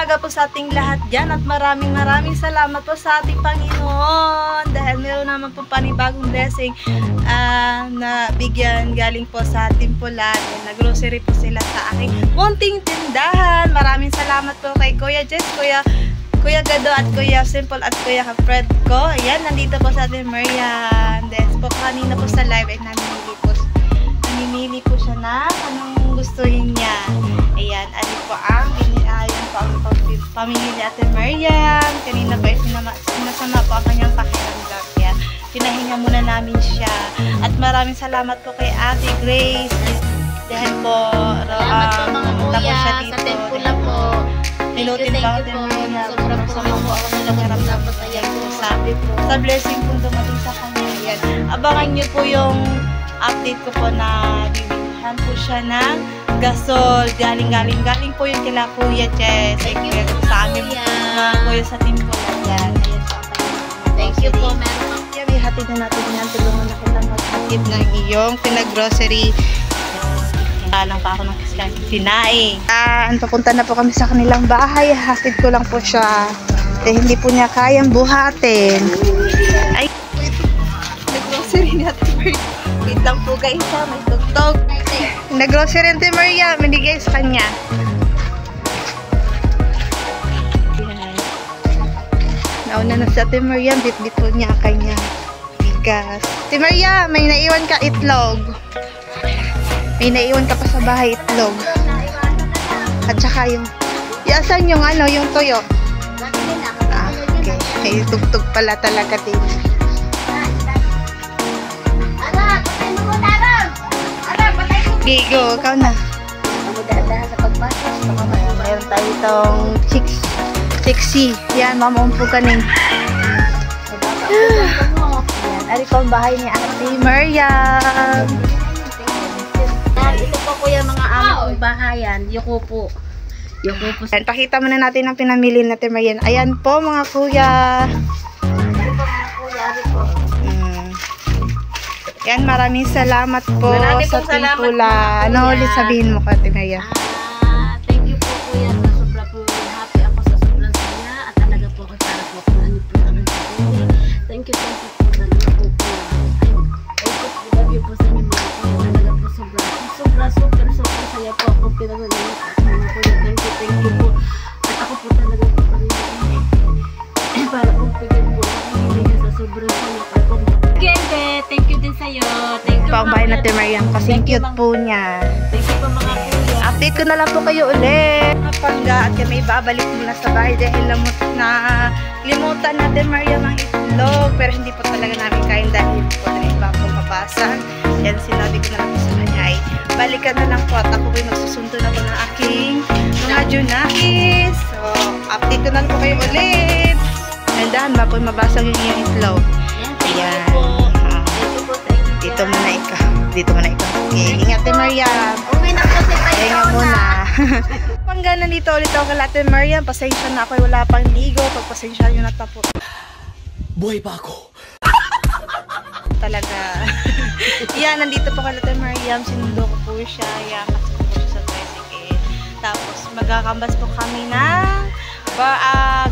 umaga po sa ating lahat dyan at maraming salamat po sa ating Panginoon dahil meron naman po panibagong blessing na bigyan galing po sa ating pula. Nag-grocery po sila sa aking munting tindahan. Maraming salamat po kay Kuya Jess, Kuya Gado at Kuya Simple at Kuya Fred ko. Ayan, nandito po sa ating Marian. Des po kanina po sa live ay namimili po siya na anong gustuhin niya. Ayan, alin po ang pamili ni Ate Marian. Kanina po ay sinasama po ang kanyang pakiramdam. Yan, pinahinga muna namin siya. At maraming salamat po kay Ate Grace. Dahil po, pumunta po siya dito. Sa Tempula po. Nilutin ba Ate Marian? Sobrang po ako nakaramdam po sa yan po. Sa blessing po dumating sa kanya. Yan. Abangan niyo po yung update ko po na bibilihan po siya ng gasol. Galing po yung kila Kuya Jess. Thank you po sa amin mga kuya sa team ko yan. Thank you po, meron po. Yan, ihatid na natin yan. Tulungan na kita maghatid ng iyong pinag-grocery. Lang pa ako ng sinaing. Papunta na po kami sa kanilang bahay. Hatid ko lang po siya. Hindi po niya kayang buhatin. Ay, nag-grocery natin. Wait lang po guys ha, may tugtog. Nag-grocery natin Maria, binigay sa kanya. Nauna na sa Ate Maria, bit-bit po niya kanya bigas. Ate Maria, may naiwan ka itlog. May naiwan ka pa sa bahay itlog. At saka yung asan yung ano, yung tuyo. Okay. Ay, tugtog pala talaga din. Gigo, ikaw na. Dadahan sa pagpasok. Mayroon tayo itong chiksi. Yan, mamumpo ka nin. Ari ko ang bahay ni Ate Marian. Ito po kuya mga aming bahayan. Yuko po. Pakita muna natin ang pinamili natin Marian. Ayan po mga kuya. Yan, maraming salamat po sa Timpula. Ano ulit sabihin mo ka, Ate Marian? Thank you po kuya. Sobra po happy ako sa sobrang saya. At talaga po ako para po kung ano po naman sa kuya. Thank you po talaga po kuya. I love you po sa inyo mga kuya. Talaga po sobra saya po ako pinagagalit sa mga kuya. Thank you po. At ako po talaga po para po pigil po. Hindi sa sobrang saya. Thank you din sa'yo. Thank you Pang bahay natin Marian kasi cute po niya. Thank you po mga kuya. Update ko na lang po kayo ulit. Pangga at kami babalik muna sa bahay dahil limutan natin Marian ng itlog. Pero hindi po talaga namin kain dahil po rin ba po mabasan. Yan sinabi ko na lang po sa kanya ay balikan na lang po at ako po magsusundo na po ng aking mga junakis. So, update ko na lang po kayo ulit. Nandahan ba po mabasag yung iyong itlog. Ayan. Dito muna ikaw. Okay, ingat din Marian. Uwi na po si Payo. Kaya muna. Pangga nandito ulit ako kay Ate Marian. Pasensya na ako. Wala pang ligo. Pagpasensya nyo na tapo. Buhay pa ako. Talaga. Yan, nandito po kay Ate Marian. Sinundo ko po siya. Yakas ko po siya sa tricycle. Tapos magkakambas po kami ng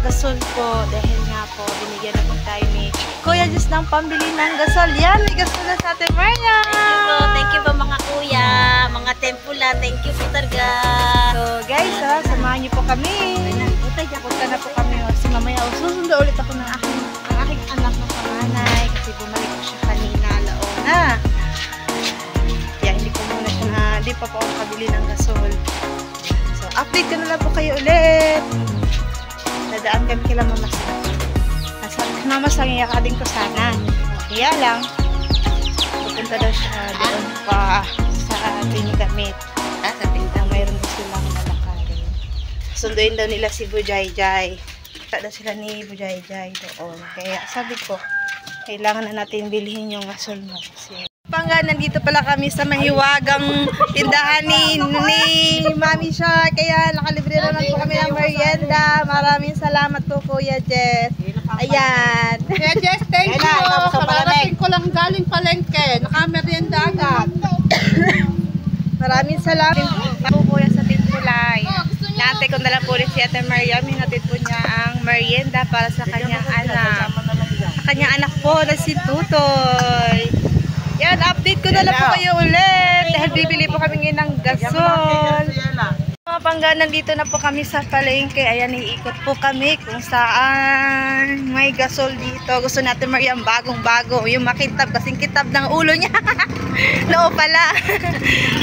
gasol po. Dahil nga po, binigyan na po tayo ni Kuya Jess ng pambili ng gasol. Yan, may gasol na sa Ate Marian. Thank you po mga kuya, mga Tempula. Thank you po talaga. So guys, samahan niyo po kami. Punta na po kami. Kasi mamaya susundo ulit ako ng aking anak na panganay. Kasi bumalik ko siya kanina laona. Kaya hindi pa po ako kabili ng gasol. So update ko na lang po kayo ulit. Dadaan kami kila Mama Sang. Mama Sang, iyakadin ko sana. Kaya lang, pupunta daw siya doon pa sa ating gamit. Sa tingnan, mayroon din silang malakarin. Sunduin daw nila si Bujayjay. Kita daw sila ni Bujayjay doon. Kaya sabi ko, kailangan na natin bilhin yung gasol mo. Pangga, nandito pala kami sa mahiwagang tindahan ni Mami siya. Kaya nakalibre naman po kami ng merienda. Maraming salamat po Kuya Jess. Ayan. Kuya Jess, thank you. Kararating ko lang galing palengke. Naka-merienda agad. Maraming salamat po Kuya sa Tintulay. Inaantay ko na lang po ulit si Ate Mariam. Hinatid po niya ang merienda para sa kanyang anak. Sa kanyang anak po na si Tutoy. Yan, update ko na lang po kayo ulit. Dahil bibili po kami ngayon ng gasol. Mga pangga, nandito na po kami sa palengke. Ayan, iikot po kami kung saan may gasol dito. Gusto natin Mariam bagong-bago. Yung makintab, kasing kitab ng ulo niya. Noo pala.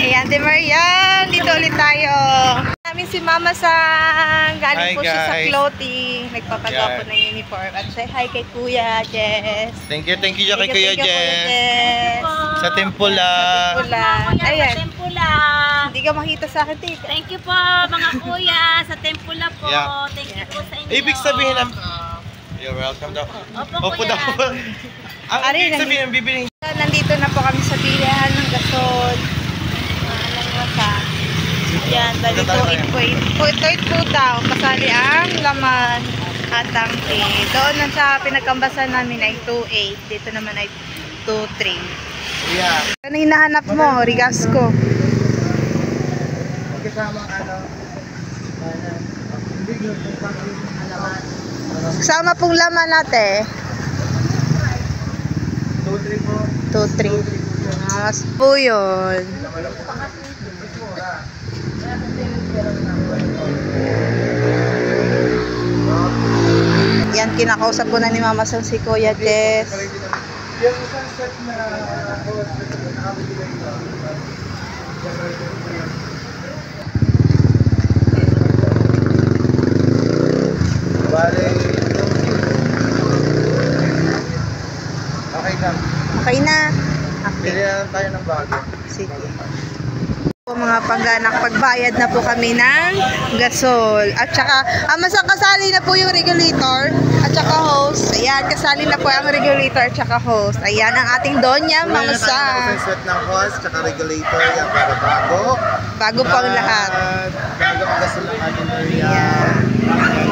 Ayan, Ate Mariam, dito ulit tayo. Namin si Mama Sang. Galing po siya sa clothing. Nagpapagawa po ng uniform. At say hi kay Kuya Jess. Thank you kay Kuya Jess. Sa Tempula. Ayan. Tempula. Hindi ka makita sa akin, tita. Thank you po mga kuya sa Tempula po. Yeah. Thank you po sa inyo. Ibig sabihin na... You're welcome daw. Opo kuya. daw. Ang ibig sabihin ng bibiling... Nandito na po kami sa bilihan ng gasol. Yan, dali po 8 po daw. Kasali ang laman at tangke. Doon lang sa pinagkambasan namin ay 2.8. Dito naman ay 2.3. Yeah. Ano hinahanap mo? Rigasco. Kasama pong laman natin. 2-3 po. 2.3. Mas po yun. Yan, kinakausap ko na ni Mama Sang si Kuya Jess. Yung isang set na Okay na. Bili na lang tayo ng bago. Sige. Mga pangganak, pagbayad na po kami ng gasol. At saka, masang kasali na po yung regulator at saka hose. Ayan, kasali na po ang regulator at saka hose. Ayan ang ating donya, Mama Sang. Set ng hose, tsaka regulator, yan para bago. Bago po ang lahat. Bago ang gasol ng ating area.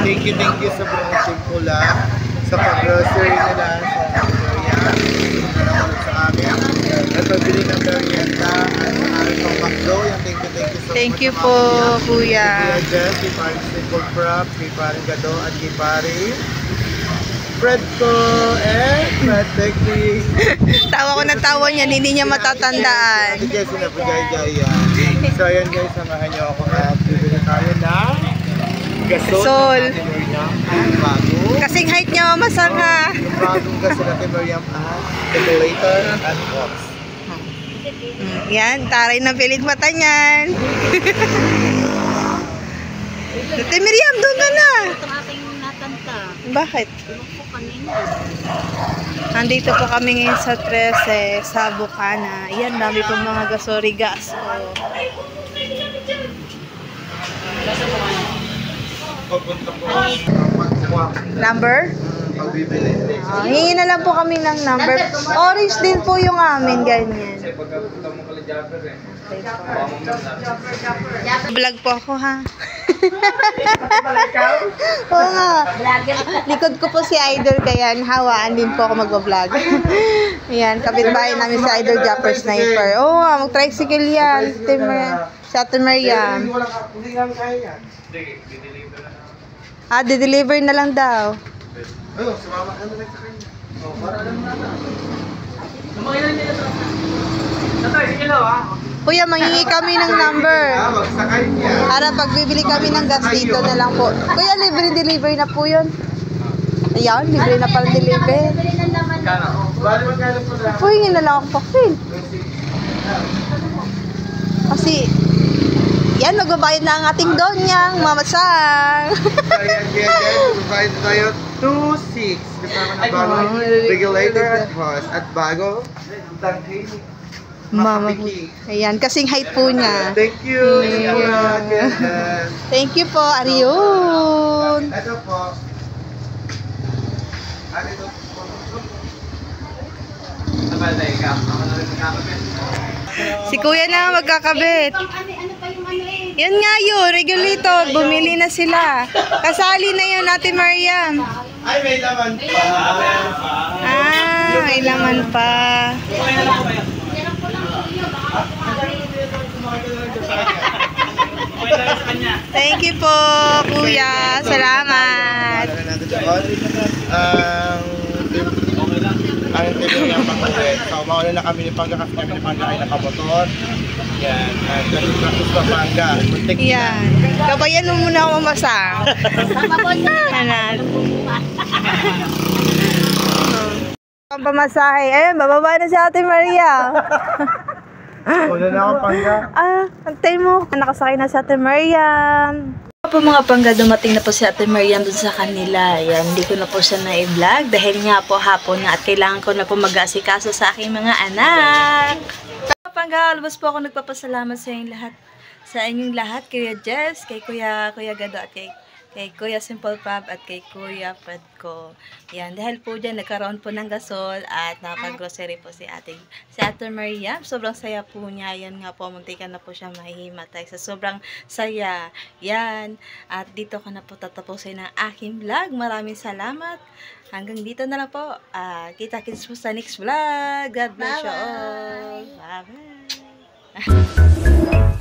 Thank you sa buong Tempula. Sa pag-grocery nila sa area. Sa amin. At pagbili ng merienda at sa aming pang-McDo. Thank you po, Kuya. Kuya Jess, kay Paring Simple Prop, kay Paring Gado, at kay Paring Fred ko, Fred Technique. Tawa ko na tawa niyan, hindi niya matatandaan. Hindi kasi napagay-gay yan. So ayan guys, samahan niyo ako na bibili tayo ng gasol. Bago. Kasing height niya, Mama Sang, ha? Yung bagong gasol natin, Mariam, at regulator and hose. Yan, taray ng pilit mata niyan. Ate Miriam, doon ka na. Ito ang aking natanta. Bakit? Ewan ko kanina. Nandito po kami ngayon sa 13, sa Bukana. Yan, dami pong mga gasorigas. Number? Hingi na lang po kami ng number. Orange din po yung amin, ganyan. Vlog po ako, ha? Oo nga. Likod ko po si Idol, kaya hawaan din po ako mag-vlog. Ayan, kapitbahay namin si Idol Japper Sniper. Oo nga, mag-tricycle yan. Sa Ate Mariam. Di-deliver na lang daw. Ayun, sumama ka na lang sa kanya. Para alam mo na. Lumakilan nila ito. Tatay, sige lang ha. Kuya, mangingi kami ng number. Magsakay niya. Para pagbibili kami ng gas dito na lang po. Kuya, libre deliver na po yun. Ayan, libre na pala deliver. Bali magkano po lang. Hingin na lang ako paksin. Kasi, yan, magbabayad na ang ating donyang, Mama Sang. Ayan, guys, magbayad tayo 2.6. Kasama ng bagong regulator at hose. At bago, tangke. Mama po. Ayan, kasing height po niya. Thank you. Thank you po, Arion. Ito po. Ano ito? Si Kuya na magkakabit. Ano pa yung ano eh? Yan nga yun, regulator. Bumili na sila. Kasali na yun, Ate Mariam. Ay, may laman pa. May laman pa. Okay lang sa kanya. Thank you po, kuya. Salamat. Ang tibig niya pang-uwi. So, mauna na kami ni Pangga kasi kami ni Pangga ay nakamotor. Yan. Practice pa Pangga. Muntik na. Yan. Gabayan mo muna ako mamasang. Anan. Ang pamasahe. Ayun, bababa na si Ate Maria. Una na ako Pangga. Antay mo. Nakasakay na si Ate Maria. Po mga pangga, dumating na po si Ate Mariam dun sa kanila. Yan, hindi ko na po siya na-i-vlog dahil nga po hapon na at kailangan ko na po mag-asikaso sa aking mga anak. Mga pangga, alwas po ako nagpapasalamat sa inyong lahat, Kuya Jess, kay Kuya Gado at kay Kuya Simple Pab at kay Kuya Fred ko. Yan, dahil po dyan nagkaroon po ng gasol at nakapag-grocery po si Ate Maria. Sobrang saya po niya. Yan nga po, muntikan na po siya mahihimatay sa sobrang saya. Yan, at dito ko na po tatapusin ang aking vlog. Maraming salamat. Hanggang dito na lang po. Kita-kits po sa next vlog. God bless you all. Bye-bye.